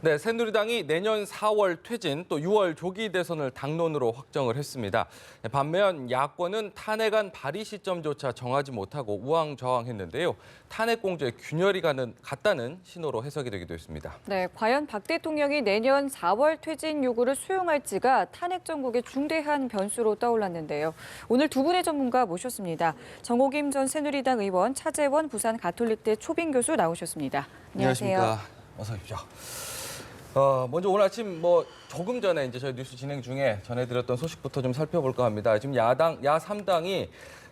네, 새누리당이 내년 4월 퇴진, 또 6월 조기 대선을 당론으로 확정을 했습니다. 반면 야권은 탄핵안 발의 시점조차 정하지 못하고 우왕좌왕했는데요. 탄핵 공조에 균열이 갔다는 신호로 해석이 되기도 했습니다. 네, 과연 박 대통령이 내년 4월 퇴진 요구를 수용할지가 탄핵 정국의 중대한 변수로 떠올랐는데요. 오늘 두 분의 전문가 모셨습니다. 정호김 전 새누리당 의원, 차재원 부산 가톨릭대 초빙 교수 나오셨습니다. 안녕하세요. 안녕하십니까. 어서 오십시오. 먼저 오늘 아침 조금 전에 이제 저희 뉴스 진행 중에 전해드렸던 소식부터 좀 살펴볼까 합니다. 지금 야 3당이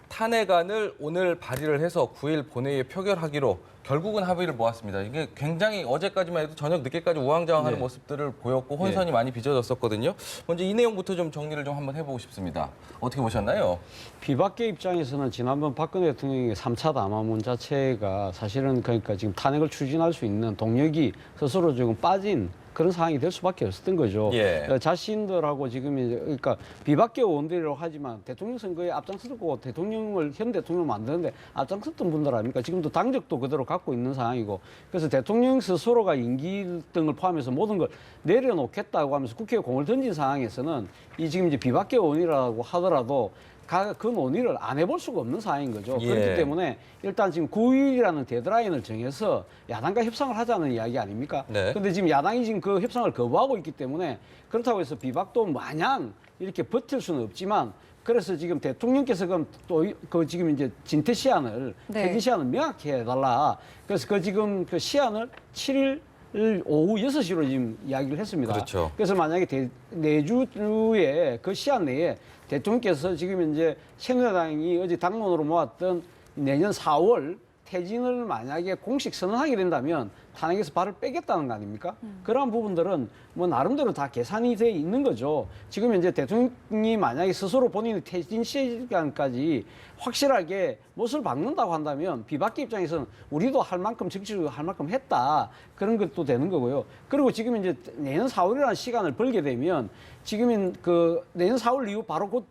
탄핵안을 오늘 발의를 해서 9일 본회의에 표결하기로 결국은 합의를 모았습니다. 이게 굉장히 어제까지만 해도 저녁 늦게까지 우왕좌왕하는 모습들을 보였고 혼선이 많이 빚어졌었거든요. 먼저 이 내용부터 좀 정리를 좀 한번 해보고 싶습니다. 어떻게 보셨나요? 비박계 입장에서는 지난번 박근혜 대통령의 3차 담화문 자체가 사실은 그러니까 지금 탄핵을 추진할 수 있는 동력이 스스로 지금 빠진 그런 상황이 될 수밖에 없었던 거죠. 예. 자신들하고 지금 이제 그러니까 비박계 의원들이라고 하지만 대통령 선거에 앞장섰고 현 대통령을 만드는데 앞장섰던 분들 아닙니까? 지금도 당적도 그대로 갖고 있는 상황이고 그래서 대통령 스스로가 임기 등을 포함해서 모든 걸 내려놓겠다고 하면서 국회에 공을 던진 상황에서는 이 지금 이제 비박계 의원이라고 하더라도 그 논의를 안 해볼 수가 없는 상황인 거죠. 예. 그렇기 때문에 일단 지금 9일이라는 데드라인을 정해서 야당과 협상을 하자는 이야기 아닙니까? 네. 근데 지금 야당이 지금 그 협상을 거부하고 있기 때문에 그렇다고 해서 비박도 마냥 이렇게 버틸 수는 없지만 그래서 지금 대통령께서 그 지금 이제 진퇴 시한을 퇴진 시한을 명확히 해달라. 그래서 지금 그 시한을 7일 오후 6시로 지금 이야기를 했습니다. 그렇죠. 그래서 만약에 내주에 그 시한 내에 대통령께서 지금 이제 새누리당이 어제 당론으로 모았던 내년 4월 퇴진을 만약에 공식 선언하게 된다면 탄핵에서 발을 빼겠다는 거 아닙니까? 그러한 부분들은 뭐 나름대로 다 계산이 돼 있는 거죠. 지금 이제 대통령이 만약에 스스로 본인의 퇴진 시간까지 확실하게 못을 박는다고 한다면 비박계 입장에서는 우리도 할 만큼 정치적으로 할 만큼 했다. 그런 것도 되는 거고요. 그리고 지금 이제 내년 4월이라는 시간을 벌게 되면 지금 그 내년 4월 이후 바로 곧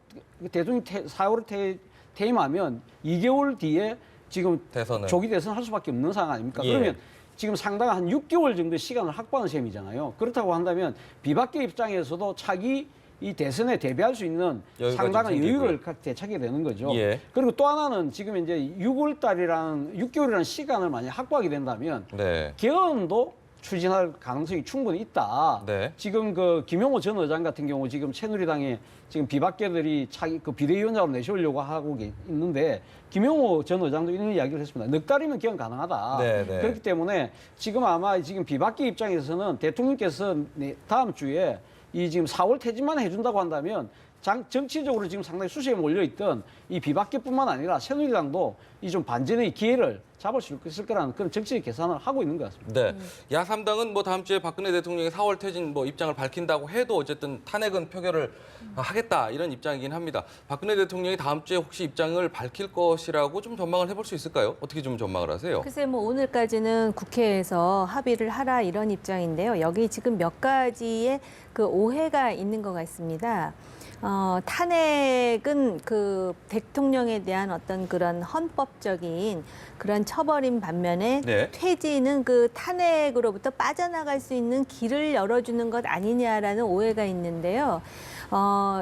대통령이 4월에 퇴임하면 2개월 뒤에 지금 대선을. 조기 대선 할 수밖에 없는 상황 아닙니까? 예. 그러면 지금 상당한 한 6개월 정도 시간을 확보하는 셈이잖아요. 그렇다고 한다면 비박계 입장에서도 차기 이 대선에 대비할 수 있는 상당한 여유를 되찾게 되는 거죠. 예. 그리고 또 하나는 지금 이제 6개월이라는 시간을 만약 확보하게 된다면 네. 개헌도 추진할 가능성이 충분히 있다. 네. 지금 그 김용호 전 의장 같은 경우 지금 새누리당에 지금 비박계들이 차기 그 비대위원장으로 내세우려고 하고 있는데 김용호 전 의장도 이런 이야기를 했습니다. 넉 달이면 개헌 가능하다. 네, 네. 그렇기 때문에 지금 아마 지금 비박계 입장에서는 대통령께서 다음 주에 이 지금 4월 퇴진만 해준다고 한다면 정치적으로 지금 상당히 수시에 몰려있던 이 비박계뿐만 아니라 새누리당도 이 좀 반전의 기회를 잡을 수 있을 거라는 그런 정치적 계산을 하고 있는 것 같습니다. 네. 야 3당은 다음 주에 박근혜 대통령이 4월 퇴진 입장을 밝힌다고 해도 어쨌든 탄핵은 표결을 하겠다 이런 입장이긴 합니다. 박근혜 대통령이 다음 주에 혹시 입장을 밝힐 것이라고 좀 전망을 해볼 수 있을까요? 어떻게 좀 전망을 하세요? 글쎄 오늘까지는 국회에서 합의를 하라 이런 입장인데요. 여기 지금 몇 가지의 그 오해가 있는 것 같습니다. 탄핵은 그 대통령에 대한 어떤 그런 헌법적인 그런 처벌인 반면에 네. 퇴진은 그 탄핵으로부터 빠져나갈 수 있는 길을 열어주는 것 아니냐라는 오해가 있는데요.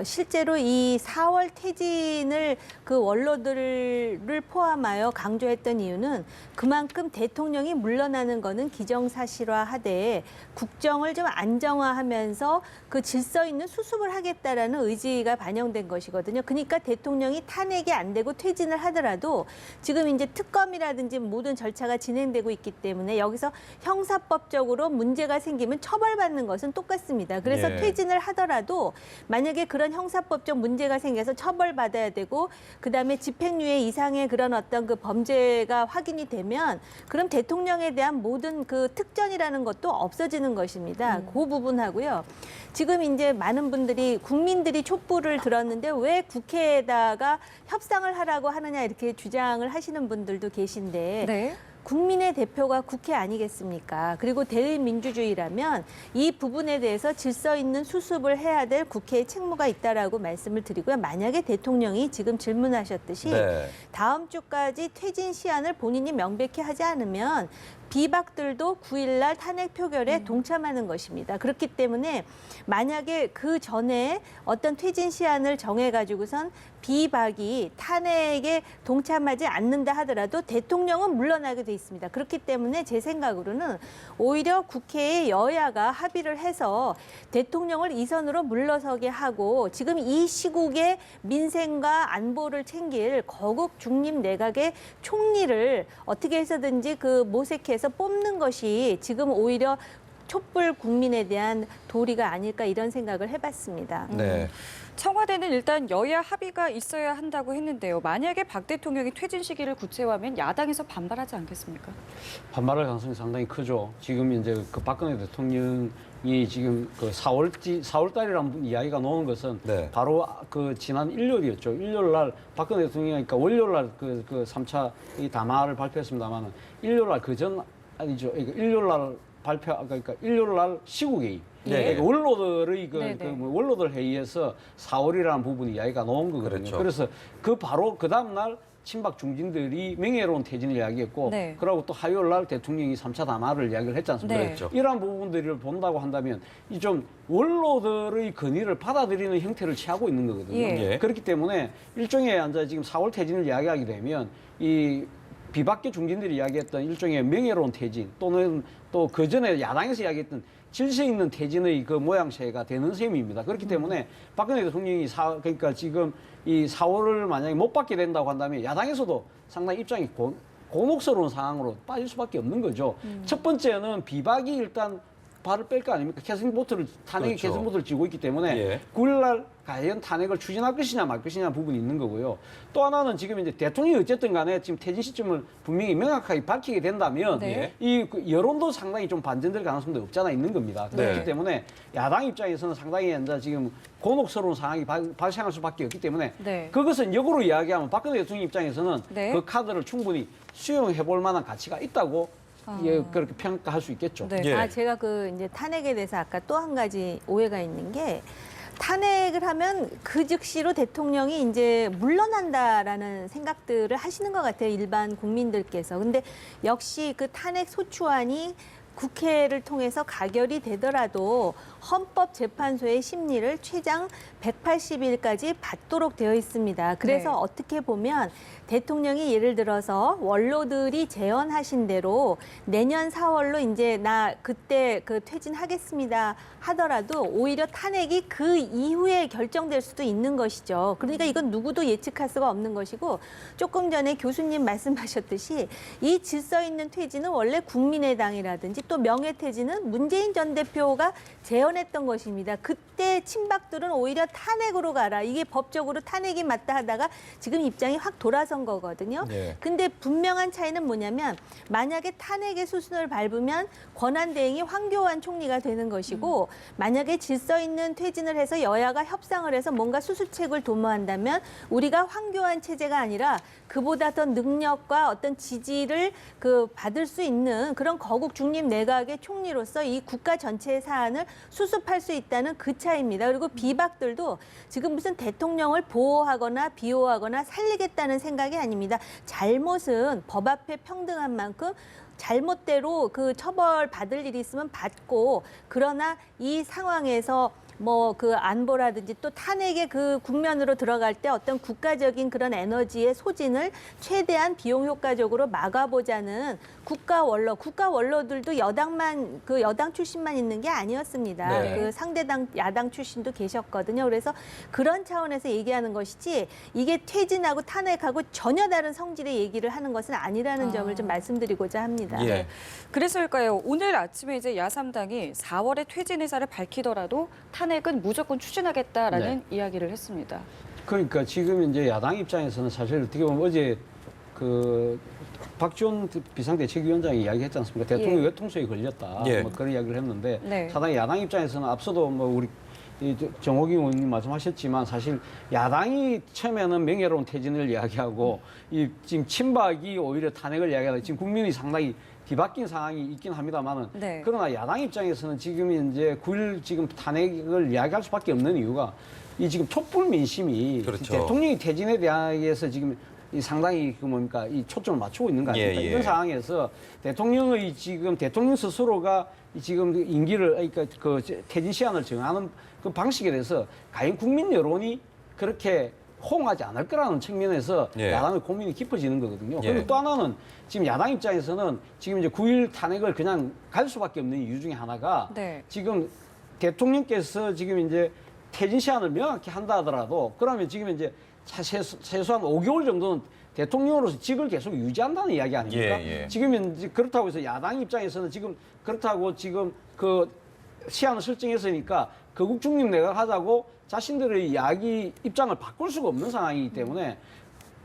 실제로 이 4월 퇴진을 그 원로들을 포함하여 강조했던 이유는 그만큼 대통령이 물러나는 거는 기정사실화하되 국정을 좀 안정화하면서 그 질서 있는 수습을 하겠다라는 의지가 반영된 것이거든요. 그러니까 대통령이 탄핵이 안 되고 퇴진을 하더라도 지금 이제 특검이라든지 모든 절차가 진행되고 있기 때문에 여기서 형사법적으로 문제가 생기면 처벌받는 것은 똑같습니다. 그래서 예. 퇴진을 하더라도 만약에 그런 형사법적 문제가 생겨서 처벌받아야 되고 그다음에 집행유예 이상의 그런 어떤 그 범죄가 확인이 되면 그럼 대통령에 대한 모든 그 특전이라는 것도 없어지는 것입니다. 그 부분하고요. 지금 이제 많은 분들이 국민들이 촛불을 들었는데 왜 국회에다가 협상을 하라고 하느냐 이렇게 주장을 하시는 분들도 계신데 네. 국민의 대표가 국회 아니겠습니까? 그리고 대의민주주의라면 이 부분에 대해서 질서 있는 수습을 해야 될 국회의 책무가 있다라고 말씀을 드리고요. 만약에 대통령이 지금 질문하셨듯이 네. 다음 주까지 퇴진 시한을 본인이 명백히 하지 않으면 비박들도 9일 날 탄핵 표결에 동참하는 것입니다. 그렇기 때문에 만약에 그 전에 어떤 퇴진 시한을 정해가지고선 비박이 탄핵에 동참하지 않는다 하더라도 대통령은 물러나게 돼 있습니다. 그렇기 때문에 제 생각으로는 오히려 국회의 여야가 합의를 해서 대통령을 이선으로 물러서게 하고 지금 이 시국에 민생과 안보를 챙길 거국 중립 내각의 총리를 어떻게 해서든지 그 모색해서 뽑는 것이 지금 오히려 촛불 국민에 대한 도리가 아닐까 이런 생각을 해봤습니다. 네. 청와대는 일단 여야 합의가 있어야 한다고 했는데요. 만약에 박 대통령이 퇴진 시기를 구체화하면 야당에서 반발하지 않겠습니까? 반발할 가능성이 상당히 크죠. 지금 이제 그 박근혜 대통령이 지금 그 4월 달이라는 이야기가 나오는 것은 네. 바로 그 지난 일요일이었죠. 일요일 날 박근혜 대통령이 그러니까 월요일 날 그 3차 이 담화를 발표했습니다만은 일요일 날 그전 아니죠. 일요일 날 그러니까 일요일 날 시국회의. 네. 그러니까 원로들의 네네. 원로들 회의에서 4월이라는 부분이 이야기가 나온 거거든요. 그렇죠. 그래서 그 바로 그 다음 날 친박 중진들이 명예로운 퇴진을 이야기했고, 네. 그리고 또 화요일 날 대통령이 3차 담화를 이야기를 했지 않습니까? 네. 그렇죠. 이러한 부분들을 본다고 한다면 이 좀 원로들의 건의를 받아들이는 형태를 취하고 있는 거거든요. 예. 예. 그렇기 때문에 일종의 이제 지금 4월 퇴진을 이야기하게 되면 이 비박계 중진들이 이야기했던 일종의 명예로운 퇴진 또는 또 그 전에 야당에서 이야기했던 질서 있는 퇴진의 그 모양새가 되는 셈입니다. 그렇기 때문에 박근혜 대통령이 그러니까 지금 이 4월을 만약에 못 받게 된다고 한다면 야당에서도 상당히 입장이 곤혹스러운 상황으로 빠질 수밖에 없는 거죠. 첫 번째는 비박이 일단 발을 뺄 거 아닙니까? 탄핵의 그렇죠. 개선보트를 쥐고 있기 때문에 예. 9일 날 과연 탄핵을 추진할 것이냐 말 것이냐 부분이 있는 거고요. 또 하나는 지금 이제 대통령이 어쨌든 간에 지금 퇴진 시점을 분명히 명확하게 밝히게 된다면 네. 이 여론도 상당히 좀 반전될 가능성도 없잖아 있는 겁니다. 그렇기 네. 때문에 야당 입장에서는 상당히 이제 지금 곤혹스러운 상황이 발생할 수밖에 없기 때문에 네. 그것은 역으로 이야기하면 박근혜 대통령 입장에서는 네. 그 카드를 충분히 수용해 볼 만한 가치가 있다고 예, 그렇게 평가할 수 있겠죠. 네. 예. 제가 그 이제 탄핵에 대해서 아까 또 한 가지 오해가 있는 게 탄핵을 하면 그 즉시로 대통령이 이제 물러난다라는 생각들을 하시는 것 같아요. 일반 국민들께서. 근데 역시 그 탄핵 소추안이 국회를 통해서 가결이 되더라도 헌법재판소의 심리를 최장 180일까지 받도록 되어 있습니다. 그래서 네. 어떻게 보면 대통령이 예를 들어서 원로들이 제언하신 대로 내년 4월로 이제 나 그때 그 퇴진하겠습니다 하더라도 오히려 탄핵이 그 이후에 결정될 수도 있는 것이죠. 그러니까 이건 누구도 예측할 수가 없는 것이고 조금 전에 교수님 말씀하셨듯이 이 질서 있는 퇴진은 원래 국민의당이라든지 또 명예퇴진은 문재인 전 대표가 제언했던 것입니다. 그때 친박들은 오히려 탄핵으로 가라. 이게 법적으로 탄핵이 맞다 하다가 지금 입장이 확 돌아선 거거든요. 네. 근데 분명한 차이는 뭐냐면 만약에 탄핵의 수순을 밟으면 권한대행이 황교안 총리가 되는 것이고 만약에 질서 있는 퇴진을 해서 여야가 협상을 해서 뭔가 수습책을 도모한다면 우리가 황교안 체제가 아니라 그보다 더 능력과 어떤 지지를 받을 수 있는 그런 거국 중립 내각의 총리로서 이 국가 전체의 사안을 수습할 수 있다는 그 차이입니다. 그리고 비박들도 지금 무슨 대통령을 보호하거나 비호하거나 살리겠다는 생각이 아닙니다. 잘못은 법 앞에 평등한 만큼 잘못대로 그 처벌받을 일이 있으면 받고 그러나 이 상황에서 뭐 그 안보라든지 또 탄핵의 그 국면으로 들어갈 때 어떤 국가적인 그런 에너지의 소진을 최대한 비용 효과적으로 막아보자는 국가 원로들도 여당만 그 여당 출신만 있는 게 아니었습니다. 네. 그 상대당 야당 출신도 계셨거든요. 그래서 그런 차원에서 얘기하는 것이지 이게 퇴진하고 탄핵하고 전혀 다른 성질의 얘기를 하는 것은 아니라는 점을 좀 말씀드리고자 합니다. 예. 그래서일까요? 오늘 아침에 이제 야3당이 4월에 퇴진 의사를 밝히더라도 탄핵은 무조건 추진하겠다라는 이야기를 했습니다. 그러니까 지금 이제 야당 입장에서는 사실 어떻게 보면 어제 그 박지원 비상대책위원장이 이야기했지 않습니까? 대통령 외통수에 걸렸다. 예. 뭐 그런 이야기를 했는데 네. 상당히 야당 입장에서는 앞서도 뭐 우리 정호기 의원님 말씀하셨지만 사실 야당이 처음에는 명예로운 퇴진을 이야기하고 이 지금 친박이 오히려 탄핵을 이야기하다 지금 국민이 상당히 뒤바뀐 상황이 있긴 합니다만은 네. 그러나 야당 입장에서는 지금 이제 9일 지금 탄핵을 이야기할 수밖에 없는 이유가 이 지금 촛불 민심이 그렇죠. 대통령이 퇴진에 대해서 지금 이 상당히 그 뭡니까 이 초점을 맞추고 있는 거 아닙니까? 예, 예. 이런 상황에서 대통령의 지금 대통령 스스로가 지금 임기를 그러니까 그 퇴진 시한을 정하는 그 방식에 대해서 과연 국민 여론이 그렇게 호응하지 않을 거라는 측면에서 예. 야당의 고민이 깊어지는 거거든요. 예. 그리고 또 하나는 지금 야당 입장에서는 지금 이제 9일 탄핵을 그냥 갈 수밖에 없는 이유 중에 하나가 네. 지금 대통령께서 지금 이제 퇴진 시한을 명확히 한다 하더라도 그러면 지금 이제 최소한 5개월 정도는 대통령으로서 직을 계속 유지한다는 이야기 아닙니까? 예, 예. 지금 이제 그렇다고 해서 야당 입장에서는 지금 그렇다고 지금 그 시한을 설정했으니까 거국 중립 내각 하자고 자신들의 이야기 입장을 바꿀 수가 없는 상황이기 때문에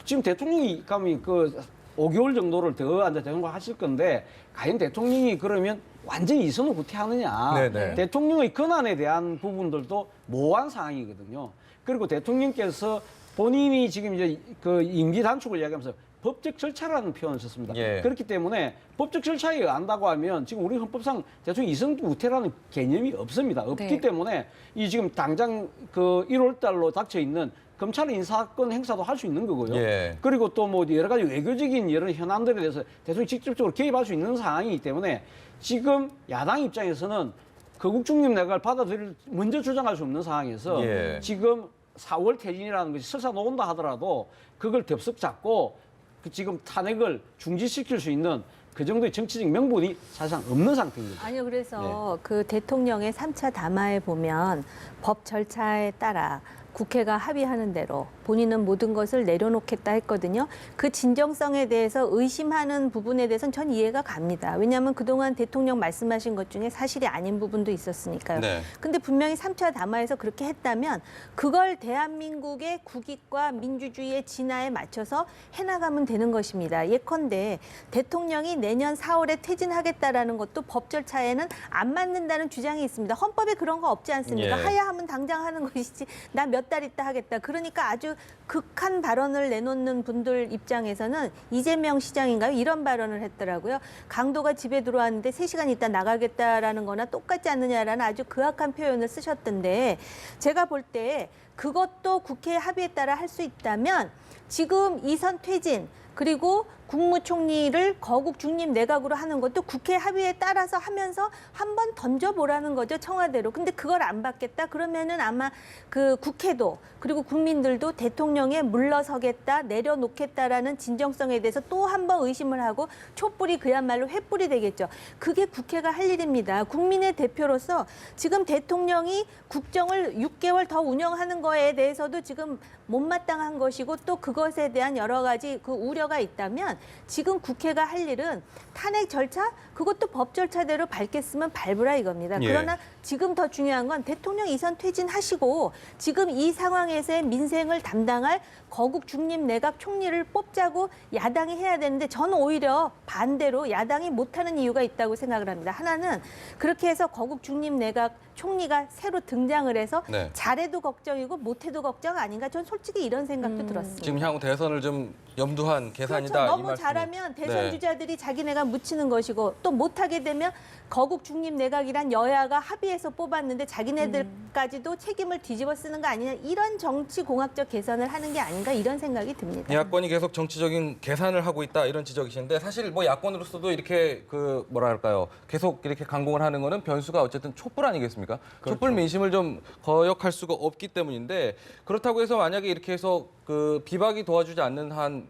지금 대통령이 가면 그 5개월 정도를 더 이제 대통령 하실 건데 과연 대통령이 그러면 완전히 이선을 구태하느냐? 네네. 대통령의 권한에 대한 부분들도 모호한 상황이거든요. 그리고 대통령께서 본인이 지금 이제 그 임기 단축을 이야기하면서 법적 절차라는 표현을 썼습니다. 예. 그렇기 때문에 법적 절차에 의한다고 하면 지금 우리 헌법상 대통령 이선 구태라는 개념이 없습니다. 없기 네. 때문에 이 지금 당장 그 1월 달로 닥쳐 있는 검찰 인사권 행사도 할 수 있는 거고요. 예. 그리고 또 뭐 여러 가지 외교적인 여러 현안들에 대해서 대통령이 직접적으로 개입할 수 있는 상황이기 때문에 지금 야당 입장에서는 거국 중립 내각을 받아들일 먼저 주장할 수 없는 상황에서 예. 지금 4월 퇴진이라는 것이 설사 놓은다 하더라도 그걸 덥석 잡고 그 지금 탄핵을 중지시킬 수 있는 그 정도의 정치적 명분이 사실상 없는 상태입니다. 아니요, 그래서 그 대통령의 3차 담화에 보면 법 절차에 따라 국회가 합의하는 대로 본인은 모든 것을 내려놓겠다 했거든요. 그 진정성에 대해서 의심하는 부분에 대해서는 전 이해가 갑니다. 왜냐하면 그동안 대통령 말씀하신 것 중에 사실이 아닌 부분도 있었으니까요. 네. 근데 분명히 3차 담화에서 그렇게 했다면 그걸 대한민국의 국익과 민주주의의 진화에 맞춰서 해나가면 되는 것입니다. 예컨대 대통령이 내년 4월에 퇴진하겠다라는 것도 법 절차에는 안 맞는다는 주장이 있습니다. 헌법에 그런 거 없지 않습니까? 예. 하야 하면 당장 하는 것이지 나 몇 달 있다 하겠다. 그러니까 아주 극한 발언을 내놓는 분들 입장에서는 이재명 시장인가요? 이런 발언을 했더라고요. 강도가 집에 들어왔는데 3시간 있다 나가겠다라는 거나 똑같지 않느냐라는 아주 그악한 표현을 쓰셨던데 제가 볼 때 그것도 국회 합의에 따라 할 수 있다면 지금 이선 퇴진 그리고 국무총리를 거국 중립 내각으로 하는 것도 국회 합의에 따라서 하면서 한번 던져보라는 거죠, 청와대로. 근데 그걸 안 받겠다? 그러면은 아마 그 국회도 그리고 국민들도 대통령에 물러서겠다, 내려놓겠다라는 진정성에 대해서 또 한 번 의심을 하고 촛불이 그야말로 횃불이 되겠죠. 그게 국회가 할 일입니다. 국민의 대표로서 지금 대통령이 국정을 6개월 더 운영하는 거에 대해서도 지금 못마땅한 것이고 또 그것에 대한 여러 가지 그 우려가 있다면 지금 국회가 할 일은 탄핵 절차 그것도 법 절차대로 밟겠으면 밟으라 이겁니다. 예. 그러나 지금 더 중요한 건 대통령 이선 퇴진하시고 지금 이 상황에서의 민생을 담당할 거국 중립 내각 총리를 뽑자고 야당이 해야 되는데 저는 오히려 반대로 야당이 못하는 이유가 있다고 생각을 합니다. 하나는 그렇게 해서 거국 중립 내각 총리가 새로 등장을 해서 네. 잘해도 걱정이고 못해도 걱정 아닌가? 전 솔직히 이런 생각도 들었습니다. 지금 향후 대선을 좀 염두한 계산이다. 그렇죠. 이 너무 말씀이. 잘하면 대선 네. 주자들이 자기네가 묻히는 것이고 또 못하게 되면 거국 중립 내각이란 여야가 합의해서 뽑았는데 자기네들까지도 책임을 뒤집어 쓰는 거 아니냐 이런 정치 공학적 계산을 하는 게 아닌가 이런 생각이 듭니다. 야권이 계속 정치적인 계산을 하고 있다 이런 지적이신데 사실 뭐 야권으로서도 이렇게 그 뭐랄까요 계속 이렇게 강공을 하는 거는 변수가 어쨌든 촛불 아니겠습니까? 그렇죠. 촛불 민심을 좀 거역할 수가 없기 때문인데 그렇다고 해서 만약에 이렇게 해서 그 비박이 도와주지 않는 한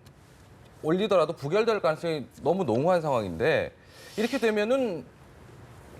올리더라도 부결될 가능성이 너무 농후한 상황인데 이렇게 되면은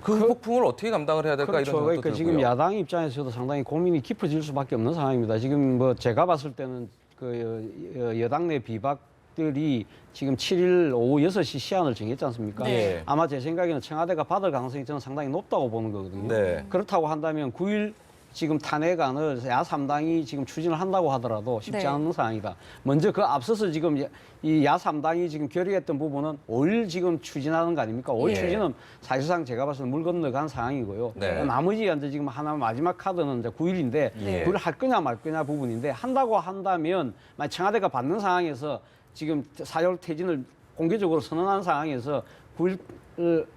그 폭풍을 어떻게 감당을 해야 될까 그렇죠. 이런 생각도 그러니까 들고요. 지금 야당 입장에서도 상당히 고민이 깊어질 수밖에 없는 상황입니다. 지금 뭐 제가 봤을 때는 그 여당 내 비박들이 지금 7일 오후 6시 시한을 정했지 않습니까? 네. 아마 제 생각에는 청와대가 받을 가능성이 저는 상당히 높다고 보는 거거든요. 네. 그렇다고 한다면 9일 지금 탄핵안을 야3당이 지금 추진을 한다고 하더라도 쉽지 네. 않은 상황이다. 먼저 그 앞서서 지금 이 야3당이 지금 결의했던 부분은 5일 지금 추진하는 거 아닙니까? 5일 예. 추진은 사실상 제가 봤을 때 물 건너간 상황이고요. 네. 나머지 이제 지금 하나 마지막 카드는 이제 9일인데 예. 그걸 할 거냐 말 거냐 부분인데 한다고 한다면 만약 청와대가 받는 상황에서 지금 4월 퇴진을 공개적으로 선언한 상황에서 9일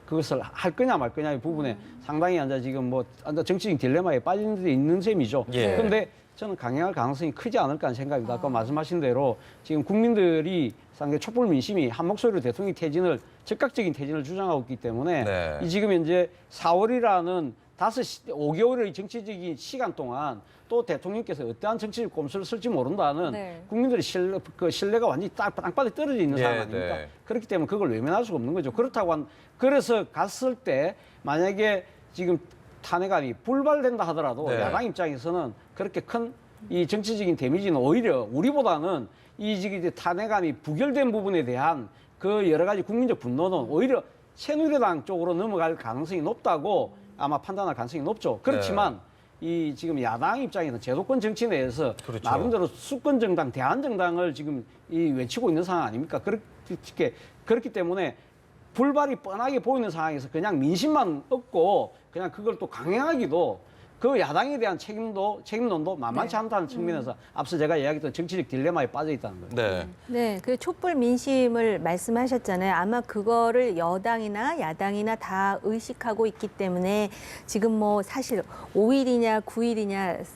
그것을 할 거냐 말 거냐의 부분에 상당히 이제 지금 뭐 정치적 딜레마에 빠진 데 있는 셈이죠. 예. 그런데 저는 강행할 가능성이 크지 않을까 하는 생각입니다. 아까 말씀하신 대로 지금 국민들이 상당히 촛불 민심이 한 목소리로 대통령 퇴진을 즉각적인 퇴진을 주장하고 있기 때문에 네. 이 지금 현재 4월이라는 5개월의 정치적인 시간 동안 또 대통령께서 어떠한 정치적 꼼수를 쓸지 모른다는 네. 국민들의 신뢰가 완전히 땅바닥에 떨어져 있는 상황 아닙니까? 네. 그렇기 때문에 그걸 외면할 수가 없는 거죠. 그래서 갔을 때 만약에 지금 탄핵안이 불발된다 하더라도 네. 야당 입장에서는 그렇게 큰 이 정치적인 데미지는 오히려 우리보다는 이 지금 이제 탄핵안이 부결된 부분에 대한 그 여러 가지 국민적 분노는 오히려 새누리당 쪽으로 넘어갈 가능성이 높다고 아마 판단할 가능성이 높죠. 그렇지만 이 지금 야당 입장에서는 제도권 정치 내에서 그렇죠. 나름대로 수권 정당, 대한 정당을 지금 이 외치고 있는 상황 아닙니까? 그렇기 때문에 불발이 뻔하게 보이는 상황에서 그냥 민심만 얻고 그냥 그걸 또 강행하기도 그 야당에 대한 책임론도 만만치 않다는 측면에서 앞서 제가 이야기했던 정치적 딜레마에 빠져 있다는 거죠. 네. 네, 그 촛불 민심을 말씀하셨잖아요. 아마 그거를 여당이나 야당이나 다 의식하고 있기 때문에 지금 뭐 사실 5일이냐 9일이냐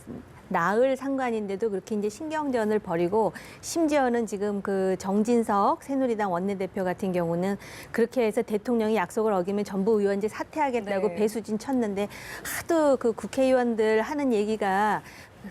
나흘 상관인데도 그렇게 이제 신경전을 벌이고 심지어는 지금 그 정진석 새누리당 원내대표 같은 경우는 그렇게 해서 대통령이 약속을 어기면 전부 의원직 사퇴하겠다고 네. 배수진 쳤는데 하도 그 국회의원들 하는 얘기가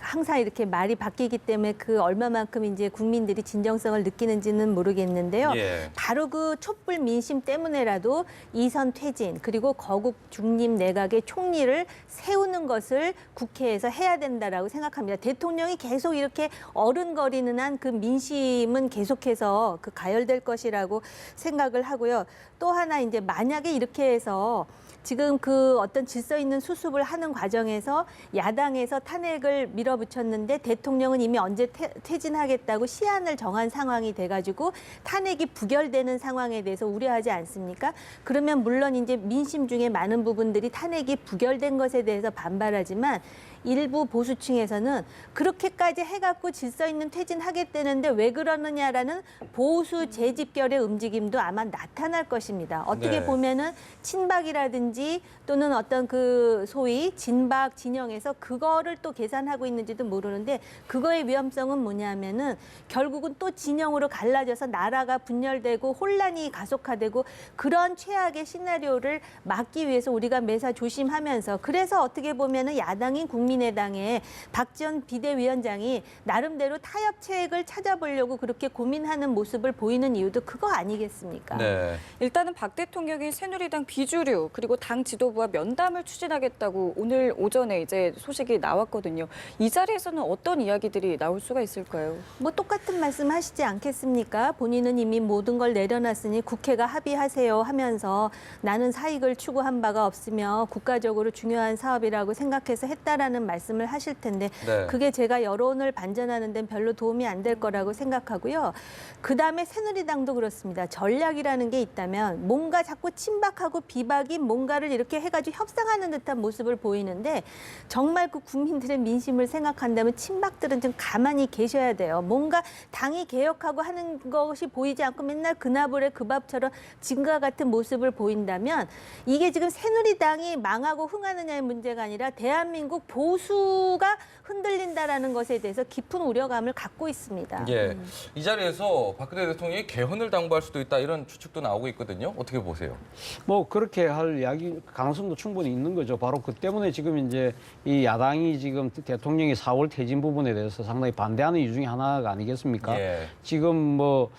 항상 이렇게 말이 바뀌기 때문에 그 얼마만큼 이제 국민들이 진정성을 느끼는지는 모르겠는데요. 예. 바로 그 촛불 민심 때문에라도 이선 퇴진 그리고 거국 중립 내각의 총리를 세우는 것을 국회에서 해야 된다라고 생각합니다. 대통령이 계속 이렇게 어른거리는 한 그 민심은 계속해서 그 가열될 것이라고 생각을 하고요. 또 하나 이제 만약에 이렇게 해서 지금 그 어떤 질서 있는 수습을 하는 과정에서 야당에서 탄핵을 밀어붙였는데 대통령은 이미 언제 퇴진하겠다고 시한을 정한 상황이 돼가지고 탄핵이 부결되는 상황에 대해서 우려하지 않습니까? 그러면 물론 이제 민심 중에 많은 부분들이 탄핵이 부결된 것에 대해서 반발하지만 일부 보수층에서는 그렇게까지 해갖고 질서 있는 퇴진하겠다는데 왜 그러느냐라는 보수 재집결의 움직임도 아마 나타날 것입니다. 어떻게 네. 보면은 친박이라든지 또는 어떤 그 소위 진박 진영에서 그거를 또 계산하고 있는지도 모르는데 그거의 위험성은 뭐냐면은 결국은 또 진영으로 갈라져서 나라가 분열되고 혼란이 가속화되고 그런 최악의 시나리오를 막기 위해서 우리가 매사 조심하면서 그래서 어떻게 보면은 야당인 국민의당의 박지원 비대위원장이 나름대로 타협책을 찾아보려고 그렇게 고민하는 모습을 보이는 이유도 그거 아니겠습니까? 네. 일단은 박 대통령이 새누리당 비주류 그리고 당 지도부와 면담을 추진하겠다고 오늘 오전에 이제 소식이 나왔거든요. 이 자리에서는 어떤 이야기들이 나올 수가 있을까요? 뭐 똑같은 말씀 하시지 않겠습니까? 본인은 이미 모든 걸 내려놨으니 국회가 합의하세요 하면서 나는 사익을 추구한 바가 없으며 국가적으로 중요한 사업이라고 생각해서 했다라는 말씀을 하실 텐데 네. 그게 제가 여론을 반전하는 데는 별로 도움이 안 될 거라고 생각하고요. 그다음에 새누리당도 그렇습니다. 전략이라는 게 있다면 뭔가 자꾸 친박하고 비박이 뭔가를 이렇게 해가지고 협상하는 듯한 모습을 보이는데 정말 그 국민들의 민심을 생각한다면 친박들은 좀 가만히 계셔야 돼요. 뭔가 당이 개혁하고 하는 것이 보이지 않고 맨날 그나불에 그 밥처럼 지금과 같은 모습을 보인다면 이게 지금 새누리당이 망하고 흥하느냐의 문제가 아니라 대한민국 보수가 흔들린다라는 것에 대해서 깊은 우려감을 갖고 있습니다. 예. 이 자리에서 박근혜 대통령이 개헌을 당부할 수도 있다 이런 추측도 나오고 있거든요. 어떻게 보세요? 뭐 그렇게 할 이야기 가능성도 충분히 있는 거죠. 바로 그 때문에 지금 이제 이 야당이 지금 대통령이 4월 퇴진 부분에 대해서 상당히 반대하는 이유 중에 하나가 아니겠습니까? 예. 지금 뭐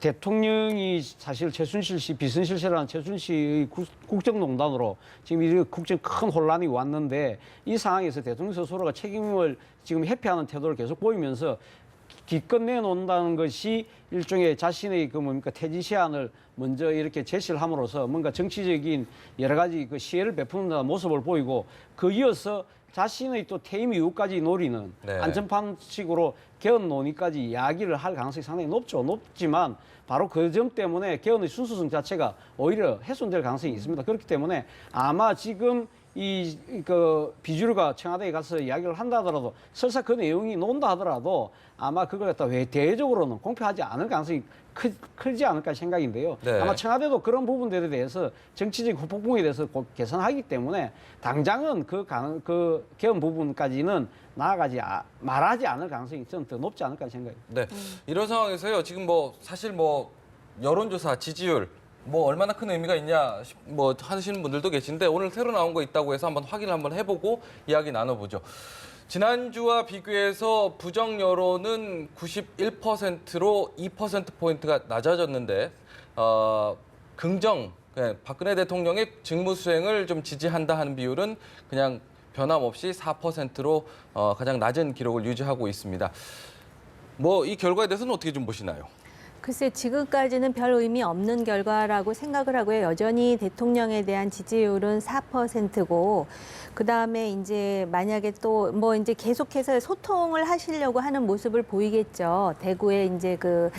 대통령이 사실 최순실 씨, 비선실세라는 최순실 씨의 국정농단으로 지금 이 국정 큰 혼란이 왔는데 이 상황에서 대통령 스스로가 책임을 지금 회피하는 태도를 계속 보이면서 기껏 내놓는다는 것이 일종의 자신의 그 뭡니까 퇴진 시한을 먼저 이렇게 제시를 함으로써 뭔가 정치적인 여러 가지 그 시혜를 베푸는 모습을 보이고 그 이어서 자신의 또 퇴임 이후까지 노리는 네. 안전판식으로 개헌 논의까지 이야기를 할 가능성이 상당히 높지만 바로 그 점 때문에 개헌의 순수성 자체가 오히려 훼손될 가능성이 있습니다. 그렇기 때문에 아마 지금 그 비주류가 청와대에 가서 이야기를 한다 하더라도 설사 그 내용이 나온다 하더라도 아마 그걸 갖다 왜 대외적으로는 공표하지 않을 가능성이 크지 않을까 생각인데요. 네. 아마 청와대도 그런 부분들에 대해서 정치적 후폭풍에 대해서 곧 개선하기 때문에 당장은 그 개헌 부분까지는 말하지 않을 가능성이 저는 더 높지 않을까 생각입니다. 네. 이런 상황에서요. 지금 뭐 사실 뭐 여론조사 지지율 뭐 얼마나 큰 의미가 있냐 뭐 하시는 분들도 계신데 오늘 새로 나온 거 있다고 해서 한번 확인을 한번 해보고 이야기 나눠보죠. 지난주와 비교해서 부정 여론은 91%로 2%포인트가 낮아졌는데 긍정, 박근혜 대통령의 직무수행을 좀 지지한다 하는 비율은 그냥 변함없이 4%로 가장 낮은 기록을 유지하고 있습니다. 뭐 이 결과에 대해서는 어떻게 좀 보시나요? 글쎄 지금까지는 별 의미 없는 결과라고 생각을 하고요. 여전히 대통령에 대한 지지율은 4%고 그다음에 이제 만약에 또 뭐 이제 계속해서 소통을 하시려고 하는 모습을 보이겠죠. 대구에 이제 그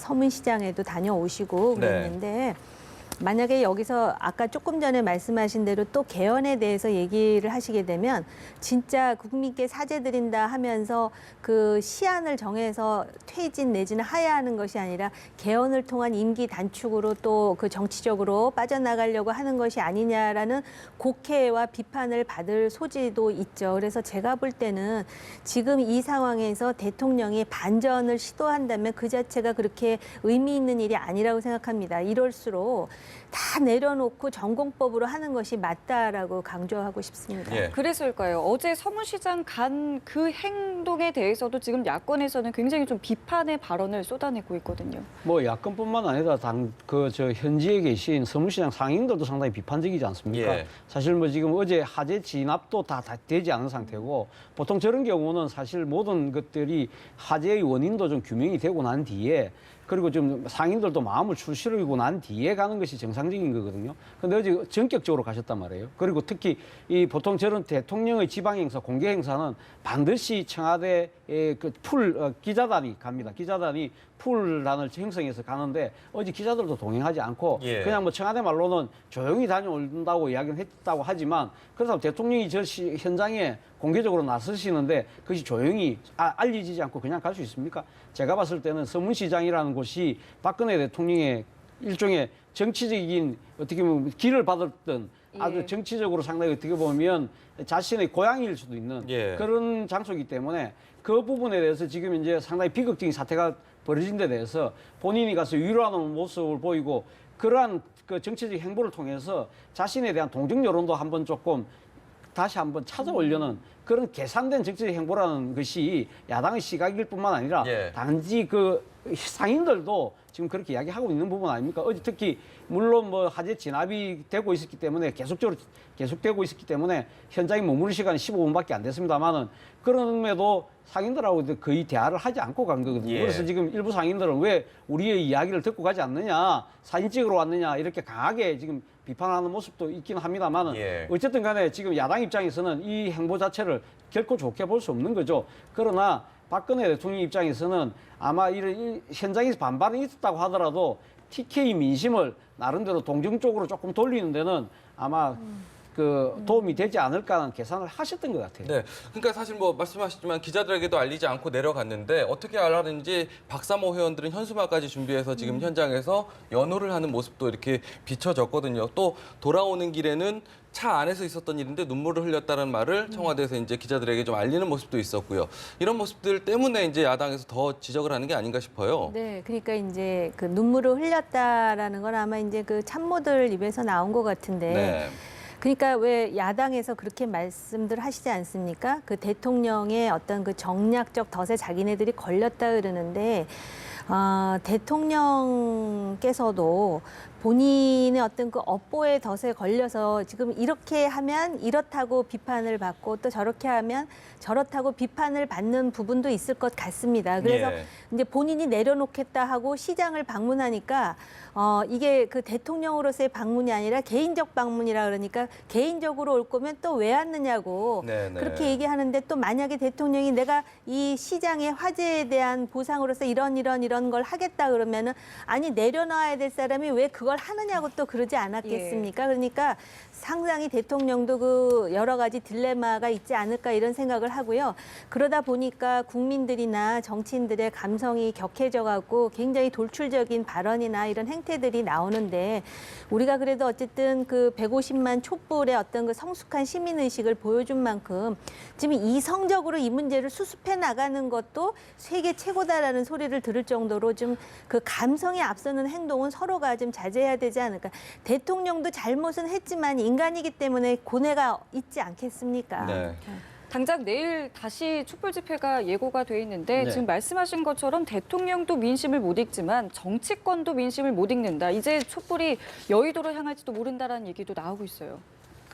서문시장에도 다녀오시고 그랬는데 만약에 여기서 아까 조금 전에 말씀하신 대로 또 개헌에 대해서 얘기를 하시게 되면 진짜 국민께 사죄드린다 하면서 그 시한을 정해서 퇴진 내지는 하야하는 것이 아니라 개헌을 통한 임기 단축으로 또 그 정치적으로 빠져나가려고 하는 것이 아니냐라는 곡해와 비판을 받을 소지도 있죠. 그래서 제가 볼 때는 지금 이 상황에서 대통령이 반전을 시도한다면 그 자체가 그렇게 의미 있는 일이 아니라고 생각합니다. 이럴수록 다 내려놓고 전공법으로 하는 것이 맞다라고 강조하고 싶습니다. 예. 그래서일까요? 어제 서문시장 간 그 행동에 대해서도 지금 야권에서는 굉장히 좀 비판의 발언을 쏟아내고 있거든요. 뭐 야권뿐만 아니라 현지에 계신 서문시장 상인들도 상당히 비판적이지 않습니까? 예. 사실 뭐 지금 어제 화재 진압도 다 되지 않은 상태고 보통 저런 경우는 사실 모든 것들이 화재의 원인도 좀 규명이 되고 난 뒤에 그리고 좀 상인들도 마음을 추스르고 난 뒤에 가는 것이 정상적인 거거든요. 근데 어제 전격적으로 가셨단 말이에요. 그리고 특히 이 보통 저런 대통령의 지방 행사, 공개 행사는 반드시 청와대의 그 기자단이 갑니다. 기자단이 풀단을 형성해서 가는데 어제 기자들도 동행하지 않고 그냥 뭐 청와대 말로는 조용히 다녀온다고 이야기는 했다고 하지만 그렇다고 대통령이 저 현장에 공개적으로 나서시는데 그것이 조용히 알려지지 않고 그냥 갈 수 있습니까? 제가 봤을 때는 서문시장이라는 곳이 박근혜 대통령의 일종의 정치적인 어떻게 보면 길을 받았던 아주 정치적으로 상당히 어떻게 보면 자신의 고향일 수도 있는 그런 장소이기 때문에 그 부분에 대해서 지금 이제 상당히 비극적인 사태가 벌어진 데 대해서 본인이 가서 위로하는 모습을 보이고 그러한 그 정치적 행보를 통해서 자신에 대한 동정 여론도 한번 조금 다시 한번 찾아오려는 그런 계산된 정치적 행보라는 것이 야당의 시각일 뿐만 아니라 단지 그 상인들도 지금 그렇게 이야기하고 있는 부분 아닙니까? 어제 특히 물론 뭐 화재 진압이 되고 있었기 때문에 계속되고 있었기 때문에 현장에 머무는 시간이 15분밖에 안 됐습니다만은 그럼에도 상인들하고 거의 대화를 하지 않고 간 거거든요. 그래서 지금 일부 상인들은 왜 우리의 이야기를 듣고 가지 않느냐, 사진 찍으러 왔느냐 이렇게 강하게 지금 비판하는 모습도 있긴 합니다만은 어쨌든 간에 지금 야당 입장에서는 이 행보 자체를 결코 좋게 볼 수 없는 거죠. 그러나 박근혜 대통령 입장에서는 아마 이런 현장에서 반발이 있었다고 하더라도 TK 민심을 나름대로 동정 쪽으로 조금 돌리는 데는 아마 그 도움이 되지 않을까 하는 계산을 하셨던 것 같아요. 네, 그러니까 사실 뭐 말씀하셨지만 기자들에게도 알리지 않고 내려갔는데 어떻게 알았는지 박사모 회원들은 현수막까지 준비해서 지금 현장에서 연호를 하는 모습도 이렇게 비춰졌거든요. 또 돌아오는 길에는 차 안에서 있었던 일인데 눈물을 흘렸다는 말을 청와대에서 이제 기자들에게 좀 알리는 모습도 있었고요. 이런 모습들 때문에 이제 야당에서 더 지적을 하는 게 아닌가 싶어요. 네, 그러니까 이제 그 눈물을 흘렸다라는 건 아마 이제 그 참모들 입에서 나온 것 같은데. 그러니까 왜 야당에서 그렇게 말씀들 하시지 않습니까? 그 대통령의 어떤 그 정략적 덫에 자기네들이 걸렸다 그러는데 대통령께서도 본인의 어떤 그 업보의 덫에 걸려서 지금 이렇게 하면 이렇다고 비판을 받고 또 저렇게 하면 저렇다고 비판을 받는 부분도 있을 것 같습니다. 그래서 이제 본인이 내려놓겠다 하고 시장을 방문하니까 이게 그 대통령으로서의 방문이 아니라 개인적 방문이라 그러니까 개인적으로 올 거면 또 왜 왔느냐고 그렇게 얘기하는데 또 만약에 대통령이 내가 이 시장의 화재에 대한 보상으로서 이런 걸 하겠다 그러면은 아니 내려놔야 될 사람이 왜 그걸 하느냐고 또 그러지 않았겠습니까? 그러니까 상당히 대통령도 그 여러 가지 딜레마가 있지 않을까 이런 생각을 하고요. 그러다 보니까 국민들이나 정치인들의 감성이 격해져 갖고 굉장히 돌출적인 발언이나 이런 행태들이 나오는데 우리가 그래도 어쨌든 그 150만 촛불의 어떤 그 성숙한 시민의식을 보여준 만큼 지금 이성적으로 이 문제를 수습해 나가는 것도 세계 최고다라는 소리를 들을 정도로 좀 그 감성이 앞서는 행동은 서로가 좀 자제해야 되지 않을까. 대통령도 잘못은 했지만 인간이기 때문에 고뇌가 있지 않겠습니까? 네. 당장 내일 다시 촛불 집회가 예고가 돼 있는데 네. 지금 말씀하신 것처럼 대통령도 민심을 못 읽지만 정치권도 민심을 못 읽는다. 이제 촛불이 여의도로 향할지도 모른다라는 얘기도 나오고 있어요.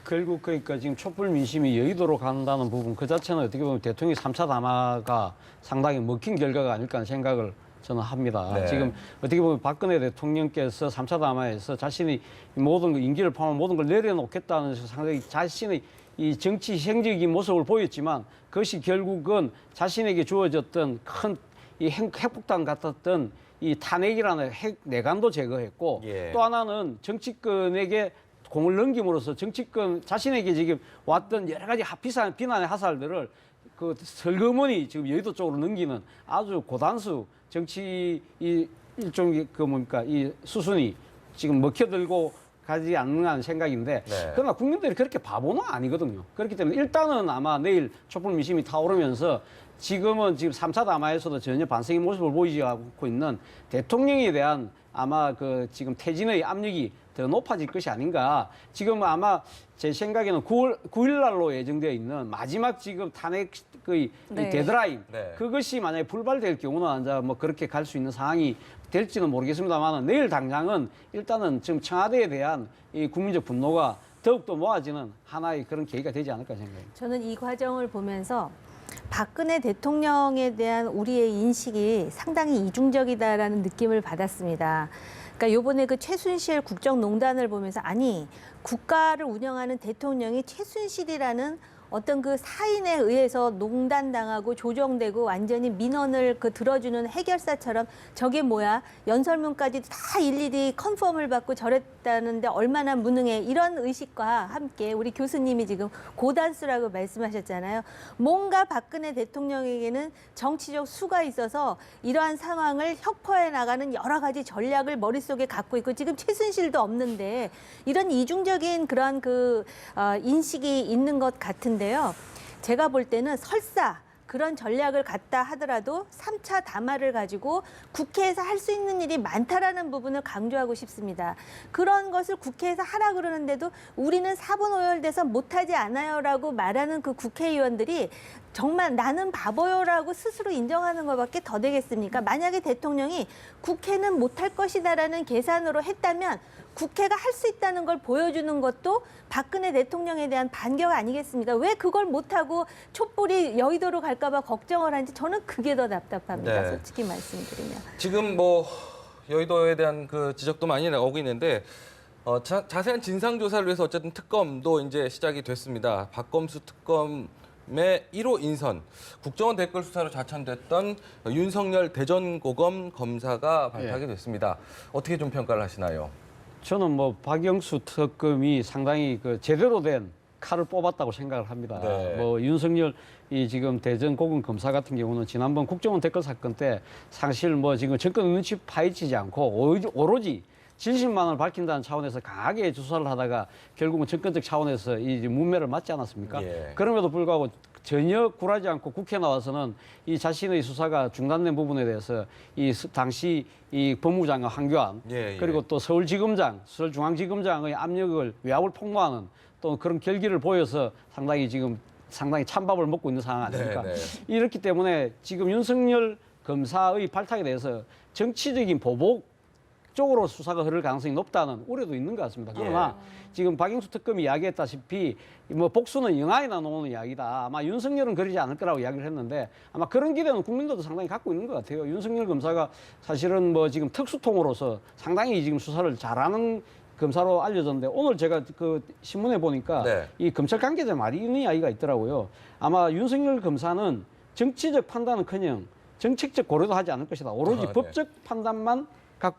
결국 그러니까 지금 촛불 민심이 여의도로 간다는 부분 그 자체는 어떻게 보면 대통령의 3차 담화가 상당히 먹힌 결과가 아닐까 하는 생각을 저는 합니다. 네. 지금 어떻게 보면 박근혜 대통령께서 3차 담화에서 자신이 모든 임기를 포함한 모든 걸 내려놓겠다는 상당히 자신의 이 정치 희생적인 모습을 보였지만 그것이 결국은 자신에게 주어졌던 큰 이 핵폭탄 같았던 이 탄핵이라는 핵 내관도 제거했고 예. 또 하나는 정치권에게 공을 넘김으로써 정치권 자신에게 지금 왔던 여러 가지 비난의 화살들을 그 슬그머니 지금 여의도 쪽으로 넘기는 아주 고단수 정치 이 일종의 그 뭡니까 이 수순이 지금 먹혀들고 가지 않는 생각인데 네. 그러나 국민들이 그렇게 바보는 아니거든요. 그렇기 때문에 일단은 아마 내일 촛불 민심이 타오르면서 지금 3차 담화에서도 전혀 반성의 모습을 보이지 않고 있는 대통령에 대한 아마 그 지금 퇴진의 압력이 더 높아질 것이 아닌가. 지금 아마 제 생각에는 9일 날로 예정되어 있는 마지막 지금 탄핵 그 네. 데드라인 네. 그것이 만약에 불발될 경우는 이제 뭐 그렇게 갈 수 있는 상황이 될지는 모르겠습니다만 내일 당장은 일단은 지금 청와대에 대한 이 국민적 분노가 더욱더 모아지는 하나의 그런 계기가 되지 않을까 생각합니다. 저는 이 과정을 보면서 박근혜 대통령에 대한 우리의 인식이 상당히 이중적이다라는 느낌을 받았습니다. 그러니까 요번에 그 최순실 국정농단을 보면서 아니 국가를 운영하는 대통령이 최순실이라는 어떤 그 사인에 의해서 농단당하고 조정되고 완전히 민원을 그 들어주는 해결사처럼 저게 뭐야 연설문까지 다 일일이 컨펌을 받고 저랬다는데 얼마나 무능해 이런 의식과 함께 우리 교수님이 지금 고단수라고 말씀하셨잖아요. 뭔가 박근혜 대통령에게는 정치적 수가 있어서 이러한 상황을 혁파해 나가는 여러 가지 전략을 머릿속에 갖고 있고 지금 최순실도 없는데 이런 이중적인 그런 그 인식이 있는 것 같은데요. 제가 볼 때는 설사 그런 전략을 갖다 하더라도 3차 담화를 가지고 국회에서 할 수 있는 일이 많다라는 부분을 강조하고 싶습니다. 그런 것을 국회에서 하라 그러는데도 우리는 사분오열돼서 못하지 않아요라고 말하는 그 국회의원들이 정말 나는 바보요라고 스스로 인정하는 것밖에 더 되겠습니까? 만약에 대통령이 국회는 못할 것이다라는 계산으로 했다면 국회가 할 수 있다는 걸 보여주는 것도 박근혜 대통령에 대한 반격 아니겠습니까? 왜 그걸 못하고 촛불이 여의도로 갈까 봐 걱정을 하는지 저는 그게 더 답답합니다. 네. 솔직히 말씀드리면. 지금 뭐 여의도에 대한 그 지적도 많이 나오고 있는데 자세한 진상 조사를 위해서 어쨌든 특검도 이제 시작이 됐습니다. 박검수 특검의 1호 인선, 국정원 댓글 수사로 자천됐던 윤석열 대전고검 검사가 발탁이 됐습니다. 어떻게 좀 평가를 하시나요? 저는 뭐 박영수 특검이 상당히 그 제대로 된 칼을 뽑았다고 생각을 합니다. 네. 뭐 윤석열 이 지금 대전 고검 검사 같은 경우는 지난번 국정원 댓글 사건 때 사실 뭐 지금 정권 눈치 파헤치지 않고 오로지 진실만을 밝힌다는 차원에서 강하게 조사를 하다가 결국은 정권적 차원에서 이 문매를 맞지 않았습니까? 예. 그럼에도 불구하고 전혀 굴하지 않고 국회에 나와서는 이 자신의 수사가 중단된 부분에 대해서 당시 이 법무장관 황교안 예. 그리고 또 서울지검장, 서울중앙지검장의 압력을 외압을 폭로하는 또 그런 결기를 보여서 상당히 찬밥을 먹고 있는 상황 아닙니까? 네. 이렇기 때문에 지금 윤석열 검사의 발탁에 대해서 정치적인 보복 쪽으로 수사가 흐를 가능성이 높다는 우려도 있는 것 같습니다. 그러나 지금 박영수 특검이 이야기했다시피 뭐 복수는 영화에나 나오는 이야기다. 아마 윤석열은 그러지 않을 거라고 이야기를 했는데 아마 그런 기대는 국민들도 상당히 갖고 있는 것 같아요. 윤석열 검사가 사실은 뭐 지금 특수통으로서 상당히 지금 수사를 잘하는 검사로 알려졌는데 오늘 제가 그 신문에 보니까 네. 이 검찰 관계자 말이 있는 이야기가 있더라고요. 아마 윤석열 검사는 정치적 판단은커녕 정책적 고려도 하지 않을 것이다. 오로지 네. 법적 판단만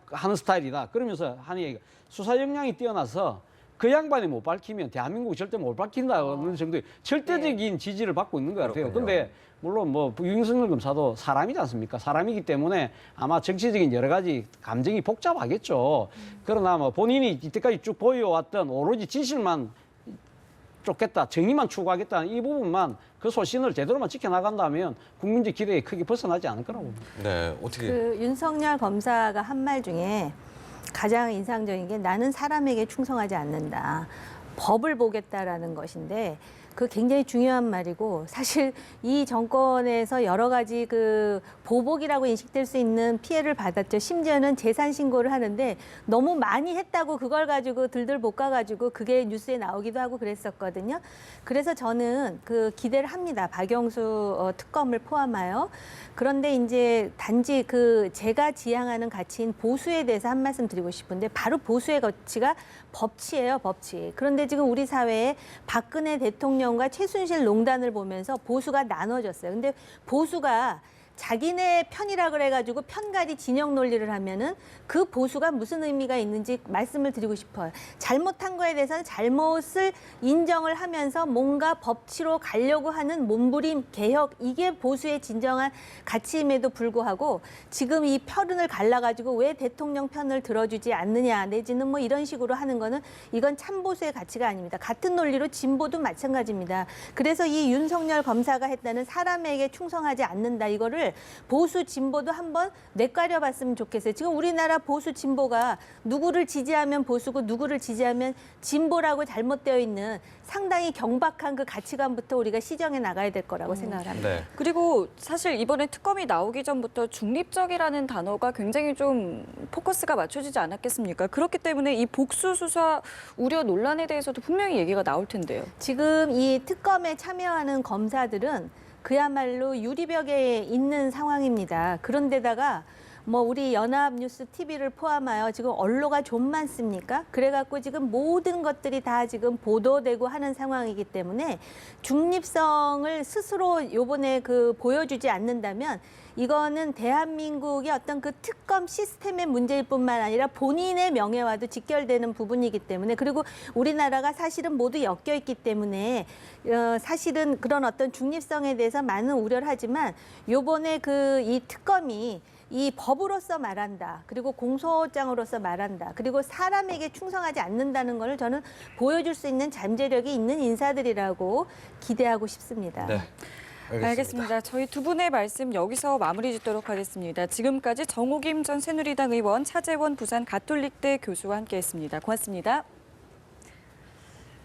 하는 스타일이다. 그러면서 하는 얘기가 수사 역량이 뛰어나서 그 양반이 못 밝히면 대한민국이 절대 못 밝힌다는 정도의 절대적인 지지를 받고 있는 것 같아요. 그렇군요. 근데 물론 뭐 윤석열 검사도 사람이지 않습니까? 사람이기 때문에 아마 정치적인 여러 가지 감정이 복잡하겠죠. 그러나 뭐 본인이 이때까지 쭉 보여왔던 오로지 진실만 쫓겠다, 정의만 추구하겠다는 이 부분만 그 소신을 제대로만 지켜나간다면 국민적 기대에 크게 벗어나지 않을 거라고 봅니다. 네, 어떻게 그 윤석열 검사가 한 말 중에 가장 인상적인 게 나는 사람에게 충성하지 않는다. 법을 보겠다라는 것인데 그 굉장히 중요한 말이고 사실 이 정권에서 여러 가지 그 보복이라고 인식될 수 있는 피해를 받았죠. 심지어는 재산 신고를 하는데 너무 많이 했다고 그걸 가지고 들들 볶아가지고 그게 뉴스에 나오기도 하고 그랬었거든요. 그래서 저는 그 기대를 합니다. 박영수 특검을 포함하여. 그런데 이제 단지 그 제가 지향하는 가치인 보수에 대해서 한 말씀 드리고 싶은데 바로 보수의 가치가 법치예요, 법치. 그런데 지금 우리 사회에 박근혜 대통령과 최순실 농단을 보면서 보수가 나눠졌어요. 근데 보수가 자기네 편이라 그래가지고 편가리 진영 논리를 하면은 그 보수가 무슨 의미가 있는지 말씀을 드리고 싶어요. 잘못한 거에 대해서는 잘못을 인정을 하면서 뭔가 법치로 가려고 하는 몸부림, 개혁, 이게 보수의 진정한 가치임에도 불구하고 지금 이 편을 갈라가지고 왜 대통령 편을 들어주지 않느냐 내지는 뭐 이런 식으로 하는 거는 이건 참보수의 가치가 아닙니다. 같은 논리로 진보도 마찬가지입니다. 그래서 이 윤석열 검사가 했다는 사람에게 충성하지 않는다 이거를 보수 진보도 한번 뇌까려 봤으면 좋겠어요. 지금 우리나라 보수 진보가 누구를 지지하면 보수고 누구를 지지하면 진보라고 잘못되어 있는 상당히 경박한 그 가치관부터 우리가 시정해 나가야 될 거라고 생각을 합니다. 네. 그리고 사실 이번에 특검이 나오기 전부터 중립적이라는 단어가 굉장히 좀 포커스가 맞춰지지 않았겠습니까? 그렇기 때문에 이 복수 수사 우려 논란에 대해서도 분명히 얘기가 나올 텐데요. 지금 이 특검에 참여하는 검사들은 그야말로 유리벽에 있는 상황입니다. 그런데다가 뭐 우리 연합뉴스 TV를 포함하여 지금 언론가 좀 많습니까? 그래갖고 지금 모든 것들이 다 지금 보도되고 하는 상황이기 때문에 중립성을 스스로 요번에 그 보여주지 않는다면 이거는 대한민국의 어떤 그 특검 시스템의 문제일 뿐만 아니라 본인의 명예와도 직결되는 부분이기 때문에 그리고 우리나라가 사실은 모두 엮여 있기 때문에 사실은 그런 어떤 중립성에 대해서 많은 우려를 하지만 요번에 그 이 특검이 이 법으로서 말한다. 그리고 공소장으로서 말한다. 그리고 사람에게 충성하지 않는다는 것을 저는 보여줄 수 있는 잠재력이 있는 인사들이라고 기대하고 싶습니다. 네. 알겠습니다. 저희 두 분의 말씀 여기서 마무리 짓도록 하겠습니다. 지금까지 정호김 전 새누리당 의원, 차재원 부산 가톨릭대 교수와 함께했습니다. 고맙습니다.